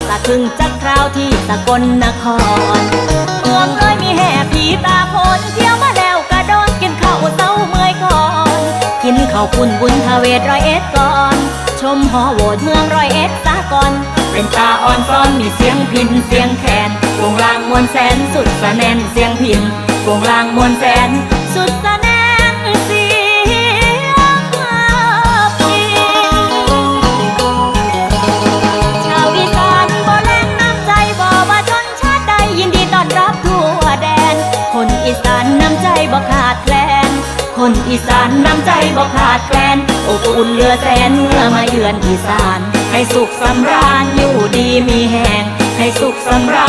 สะคึงจักคราวที่สกลนครเมืองเลยมีแห่ผีตาโขนเที่ยวมาแล้วกระโดดกินข้าวเศร้าเมื่อยก่อนกินข้าวปุ้นบุญทเวศร้อยเอ็ดก่อนชมหอโหวตเมืองร้อยเอ็ดสาก่อนเป็นตาอ่อนซ้อนมีเสียงพินเสียงแคนวงลางมวลแสนสุดสะแนนเสียงพินวงลางมวลแสนสุดสะแนนเสียงพินชาวอีสานบ่แลงน้ำใจบ่ว่าชนชาติใดยินดีต้อนรับทั่วแดนคนอีสานน้ำใจบ่ขาดแคลนคนอีสานน้ำใจบ่ขาดแคลนอบอุ่นเหลือแสนเมื่อมาเยือนอีสานให้สุขสำราญอยู่ดีมีแห่งให้สุขสำรา